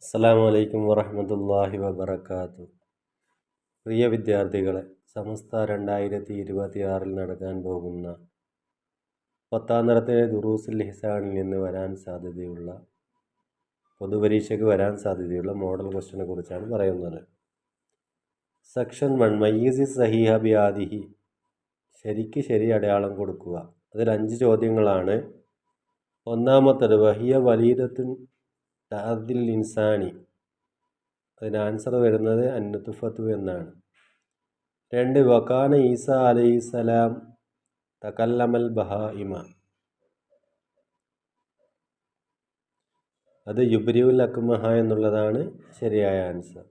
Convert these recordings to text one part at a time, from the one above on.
അസ്സലാമു അലൈക്കും വറഹ്മത്തുള്ളാഹി വബറകാതുഹു. പ്രിയ വിദ്യാർത്ഥികളെ, സമസ്ത 2026 നടക്കാൻ പോകുന്ന 10ാം തരത്തിലെ ദുറൂസുൽ ഇഹ്സാനിൽ നിന്ന് പൊതുപരീക്ഷയ്ക്ക് വരാൻ സാധ്യതയുള്ള മോഡൽ ക്വസ്റ്റ്യനെ കുറിച്ചാണ് പറയുന്നത്. സെക്ഷൻ 1 മയ്യിസി സഹീഹ ബിയാദിഹി, ശരിക്ക് ശരി അടയാളം കൊടുക്കുക. അതിൽ 5 ചോദ്യങ്ങളാണ്. ഒന്നാമത്തത് വഹിയ വലീദത്തുൻ തഅദിൽ ഇൻസാനി, അതിന് ആൻസർ വരുന്നത് അന്നുതുഫത്തു എന്നാണ്. 2 വകാന ഈസ അലൈഹിസ്സലാം തകല്ലമൽ ബഹായിമ, അത് യുബ്രിഉൽ അക്മഹ എന്നുള്ളതാണ് ശരിയായ ആൻസർ.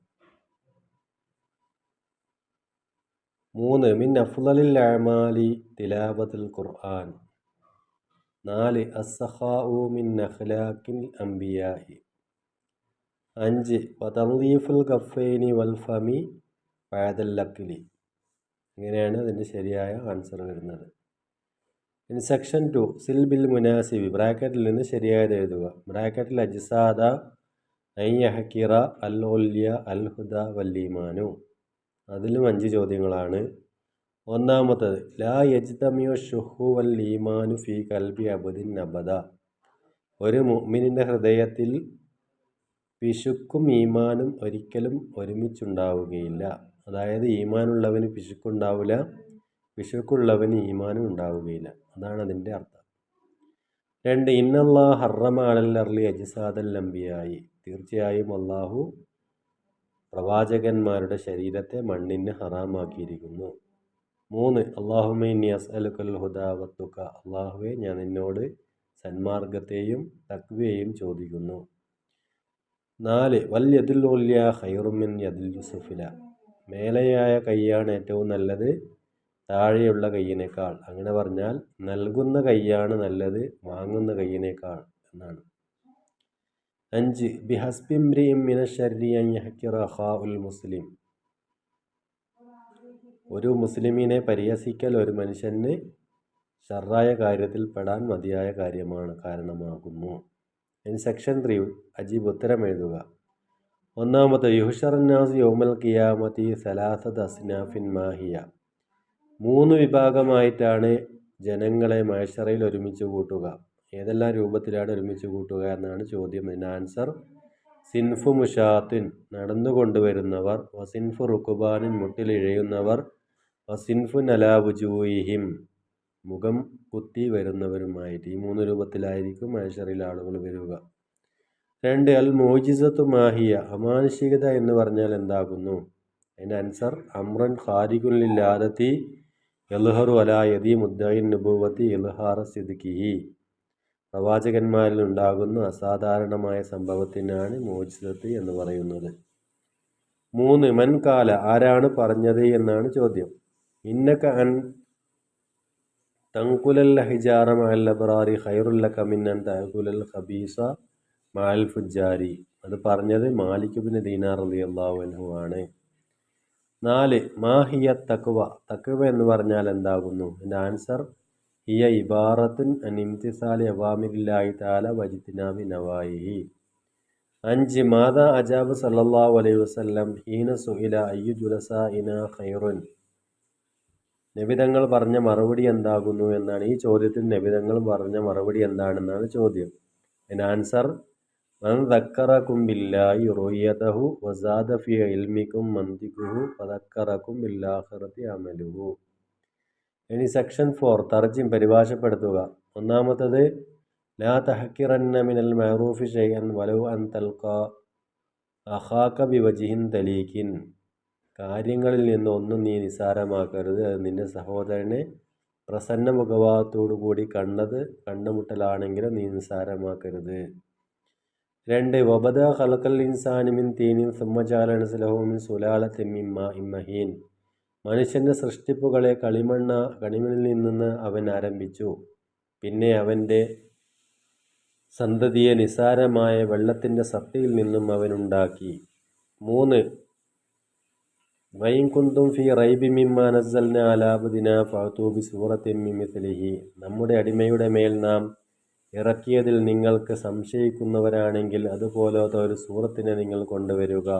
3 മിൻ അഫ്ളലിൽ അഅമാലി തിലാവത്തുൽ ഖുർആൻ. 4 അസ്സഖാഉ മിൻ അഖ്ലാഖിൽ അംബിയാഇ. 5 വതൻളീഫുൽ കഫൈനി വൽ ഫമി ബഅദൽ അക്ലി. ഇങ്ങനെയാണ് അതിൻ്റെ ശരിയായ ആൻസർ വരുന്നത്. ഇനി സെക്ഷൻ 2 സിൽ ബിൽ മുനാസിബി, ബ്രാക്കറ്റിൽ നിന്ന് ശരിയായത് എഴുതുക. ബ്രാക്കറ്റിൽ അജ്സാദ അൻ യഹ്കിറ അൽ ഉല്യ അൽ ഹുദ വൽ ഈമാനു. അതിലും 5 ചോദ്യങ്ങളാണ്. ഒന്നാമത്തത് ലാ യജ്തമിഉ ശുഹു വൽ ഈമാനു ഫീ ഖൽബി അബ്ദിൻ അബദ, ഒരു മുഅ്മിനിൻ്റെ ഹൃദയത്തിൽ പിശുക്കും ഈമാനും ഒരിക്കലും ഒരുമിച്ചുണ്ടാവുകയില്ല. അതായത് ഈമാനുള്ളവന് പിശുക്കുണ്ടാവില്ല, പിശുക്കുള്ളവന് ഈമാനും ഉണ്ടാവുകയില്ല. അതാണ് അതിൻ്റെ അർത്ഥം. 2 ഇന്നല്ലാഹ ഹറമ അലൽ അർളി അജ്സാദൽ അംബിയായി, തീർച്ചയായും അള്ളാഹു പ്രവാചകന്മാരുടെ ശരീരത്തെ മണ്ണിന് ഹറാമാക്കിയിരിക്കുന്നു. 3 അല്ലാഹുമ്മ ഇന്നി അസ്അലുക്കൽ ഹുദാ വത്തുക, അള്ളാഹുവെ ഞാൻ നിന്നോട് സന്മാർഗത്തെയും തഖ്വയെയും ചോദിക്കുന്നു. 4 വൽ യദുൽ ഉല്യ ഖൈറും മിൻ യദിൽ സുഫ്ല, മേലെയായ കൈയാണ് ഏറ്റവും നല്ലത് താഴെയുള്ള കൈയിനേക്കാൾ. അങ്ങനെ പറഞ്ഞാൽ നൽകുന്ന കൈയാണ് നല്ലത് വാങ്ങുന്ന കൈയിനേക്കാൾ എന്നാണ്. 5 ബിഹസ്ബി ഇംറിഇൻ മിനശ് ശർരി അൻ യഹ്കിറ അഖാഉൽ മുസ്ലിം, ഒരു മുസ്ലിമിനെ പരിഹസിക്കൽ ഒരു മനുഷ്യന് ഷർറായ കാര്യത്തിൽ പെടാൻ മതിയായ കാരണമാകുന്നു. ഇനി സെക്ഷൻ 3 അജീബ്, ഉത്തരം എഴുതുക. ഒന്നാമത്തെ യുഹ്ശറന്നാസ് യൗമൽ ഖിയാമത്തി സലാസത്ത് അസ്നാഫിൻ മാഹിയ, 3 വിഭാഗമായിട്ടാണ് ജനങ്ങളെ മഹ്ശറയിൽ ഒരുമിച്ച് കൂട്ടുക. ഏതെല്ലാം രൂപത്തിലാണ് ഒരുമിച്ച് കൂട്ടുക എന്നാണ് ചോദ്യം. അതിൻ്റെ ആൻസർ സിൻഫു മുഷാത്തിൻ, നടന്നുകൊണ്ടുവരുന്നവർ, വസിൻഫു റുക്കുബാനിൻ, മുട്ടിലിഴയുന്നവർ, വസിൻഫു നലാവുജൂഹിം, മുഖം കുത്തി വരുന്നവരുമായിട്ട്. ഈ 3 രൂപത്തിലായിരിക്കും മഹ്ശറിൽ ആളുകൾ വരിക. 2 അൽ മോജിസത്തു മാഹിയ, അമാനുഷികത എന്ന് പറഞ്ഞാൽ എന്താകുന്നു? അതിൻ്റെ ആൻസർ അമ്രൻ ഖാരിഖുൻ ലിൽ ആദത്തി യൽഹറു അലാ യദി മുദ്ദഇൻ നുബുവത്തി ഇൽഹാറ സിദ്ഖിഹി, പ്രവാചകന്മാരിൽ ഉണ്ടാകുന്ന അസാധാരണമായ സംഭവത്തിനാണ് മോജിസത്ത് എന്ന് പറയുന്നത്. 3 മൻ കാല, ആരാണ് പറഞ്ഞത് എന്നാണ് ചോദ്യം. ഇന്നക അൻ തൻകുലൽ ഹിജാറ മഅൽ അബ്റാരി ഖൈറുൽ ലക മിൻ അൻ തഅകുലൽ ഖബീസ മഅൽ ഫുജ്ജാരി, അത് പറഞ്ഞത് മാലിക് ഇബ്നു ദീനാർ റളിയല്ലാഹു അൻഹു ആണ്. 4 മാഹിയ തഖ്വ, തഖ്വ എന്ന് പറഞ്ഞാൽ എന്താകുന്നു? അതിൻ്റെ ആൻസർ ഹിയ ഇബാറത്തുൻ അൻ ഇംതിസാലി അവാമിരില്ലാഹി തആല വജ്തിനാബി നവാഹിഹി. 5 മാദാ അജാബ സല്ലല്ലാഹു അലൈഹി വസല്ലം ഹീന സുഇല അയ്യു ജുലസാഇന ഖൈറുൻ, നബിതങ്ങൾ പറഞ്ഞ മറുപടി എന്താകുന്നു എന്നാണ്. ഈ ചോദ്യത്തിൽ നബിതങ്ങൾ പറഞ്ഞ മറുപടി എന്താണെന്നാണ് ചോദ്യം. അതിൻ്റെ ആൻസർ മൻ ദക്കറകും ബില്ലാഹി റുയതഹു വസാദ ഫി ഇൽമികും മന്തിഖുഹു വദക്കറകും ബിൽ ആഖിറതി അമലുഹു. ഇനി സെക്ഷൻ 4 തർജിം, പരിഭാഷപ്പെടുത്തുക. ഒന്നാമത്തത് ലാ തഹ്കിറന്ന മിനൽ മഅറൂഫി ഷൈഅൻ വലൗ അൻ തൽഖാ അഖാക ബിവജ്ഹിൻ തലീഖിൻ, കാര്യങ്ങളിൽ നിന്ന് ഒന്നും നീ നിസാരമാക്കരുത്, അത് നിന്റെ സഹോദരനെ പ്രസന്ന മുഖഭാവത്തോടു കൂടി കണ്ടുമുട്ടലാണെങ്കിലും നീ നിസാരമാക്കരുത്. 2 വബദ ഖൽഖൽ ഇൻസാനി മിൻ തീനിൻ സുമ്മ ജഅല നസ്ലഹു മിൻ സുലാലത്തിൻ മിൻ മാഇൻ മഹീൻ, മനുഷ്യൻ്റെ സൃഷ്ടിപ്പുകളെ കളിമണ്ണിൽ നിന്ന് അവൻ ആരംഭിച്ചു, പിന്നെ അവൻ്റെ സന്തതിയെ നിസാരമായ വെള്ളത്തിൻ്റെ സത്തയിൽ നിന്നും അവൻ ഉണ്ടാക്കി. 3 വഇൻ കുന്തും ഫീ റൈബി മിമ്മാ നസ്സൽനാ അലാ അബ്ദിനാ ഫഅ്തൂ ബിസൂറത്തിൻ മിൻ മിസ്ലിഹി, നമ്മുടെ അടിമയുടെ മേൽ നാം ഇറക്കിയതിൽ നിങ്ങൾക്ക് സംശയിക്കുന്നവരാണെങ്കിൽ അതുപോലത്തെ ഒരു സൂറത്തിനെ നിങ്ങൾ കൊണ്ടുവരിക.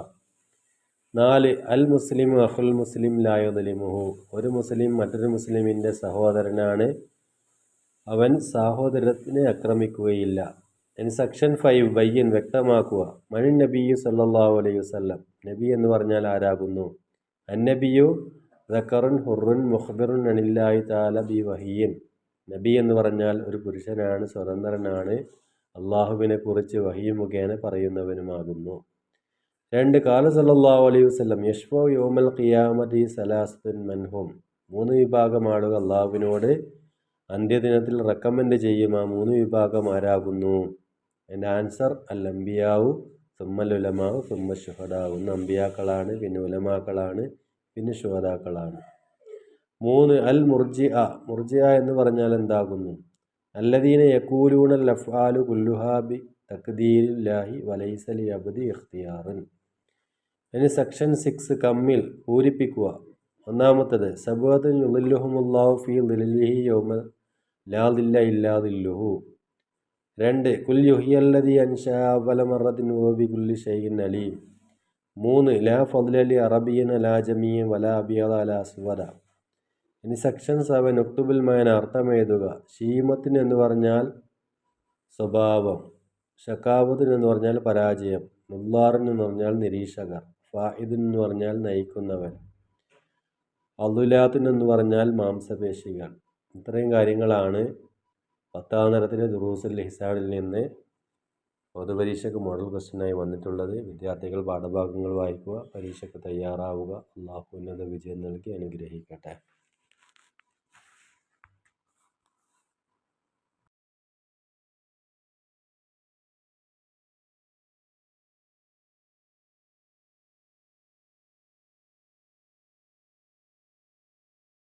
4 അൽ മുസ്ലിം അഖുൽ മുസ്ലിം ലാ യദ്ലിമുഹു, ഒരു മുസ്ലിം മറ്റൊരു മുസ്ലിമിൻ്റെ സഹോദരനാണ്, അവൻ സഹോദരത്തിനെ ആക്രമിക്കുകയില്ല. ഇനി സെക്ഷൻ 5 ബയ്യൻ, വ്യക്തമാക്കുക. മൻ നബിയു സല്ലല്ലാഹു അലൈഹി വസല്ലം, നബി എന്ന് പറഞ്ഞാൽ ആരാകുന്നു? അന്നബിയു ദക്കറുൻ ഹുറുൻ മുഖ്ബിറുൻ അനില്ലാഹി തആല ബി വഹിയിൻ, നബി എന്ന് പറഞ്ഞാൽ ഒരു പുരുഷനാണ്, സ്വതന്ത്രനാണ്, അള്ളാഹുവിനെ കുറിച്ച് വഹി മുഖേന പറയുന്നവനുമാകുന്നു. 2 ഖാല സല്ലല്ലാഹു അലൈഹി വസല്ലം യശ്ഫഉ യൗമൽ ഖിയാമത്തി സലാസത്തുൻ മൻഹും, 3 വിഭാഗം ആളുകൾ അള്ളാഹുവിനോട് അന്ത്യദിനത്തിൽ റെക്കമെൻഡ് ചെയ്യും. ആ 3 വിഭാഗം ആരാകുന്നു? എൻ്റെ ആൻസർ അൽ അംബിയാവു സുമ്മൽ ഉലമാവു സുമ്മ ശുഹദാവു. ഒന്ന് അംബിയാക്കളാണ്, പിന്നെ ഉലമാക്കളാണ്, പിന്നെ ശുഹദാക്കളാണ്. 3 അൽ മുർജിഅ, മുർജിഅ എന്ന് പറഞ്ഞാൽ എന്താകുന്നു? അല്ലദീന യഖൂലൂനൽ അഫ്ആലു കുല്ലുഹാ ബി തഖ്ദീരില്ലാഹി വലൈസ ലി അബ്ദി ഇഖ്തിയാറുൻ. ഇനി സെക്ഷൻ 6 കമ്മിൽ, പൂരിപ്പിക്കുക. ഒന്നാമത്തത് സബഅത്തുൻ യുളില്ലുഹുമുല്ലാഹു ഫീ ദില്ലിഹി യൗമ ലാ ദില്ല ഇല്ലാ ദില്ലുഹു. 2 കുൽ യുഹ്യല്ലദീ അൻശഅ അവ്വല മറത്തിൻ വഹുവ ബികുല്ലി ഷൈഇൻ അലീം. 3 ലാ ഫദ്ല ലി അറബിയ്യിൻ അലാ ജമീഇൻ വലാ അബിയദ അലാ അസ്വദ. ഇനി സെക്ഷൻ 7 ഒക്തുബുൽ മാന, അർത്ഥം എഴുതുക. ഷീമത്തിന് എന്ന് പറഞ്ഞാൽ സ്വഭാവം, ഷക്കാവത്തിന് എന്ന് പറഞ്ഞാൽ പരാജയം, മുല്ലാറിന് എന്ന് പറഞ്ഞാൽ നിരീക്ഷകർ, ഫായിദിൻ എന്ന് പറഞ്ഞാൽ നയിക്കുന്നവൻ, അദുലാത്തിന് എന്ന് പറഞ്ഞാൽ മാംസപേശികൾ. ഇത്രയും കാര്യങ്ങളാണ് 10ാം തരത്തിലെ ദുറൂസുൽ ഇഹ്സാനിൽ നിന്ന് പൊതുപരീക്ഷയ്ക്ക് മോഡൽ ക്വസ്റ്റ്യനായി വന്നിട്ടുള്ളത്. വിദ്യാർത്ഥികൾ പാഠഭാഗങ്ങൾ വായിക്കുക, പരീക്ഷയ്ക്ക് തയ്യാറാവുക. അള്ളാഹു ഉന്നത വിജയം നൽകി അനുഗ്രഹിക്കട്ടെ.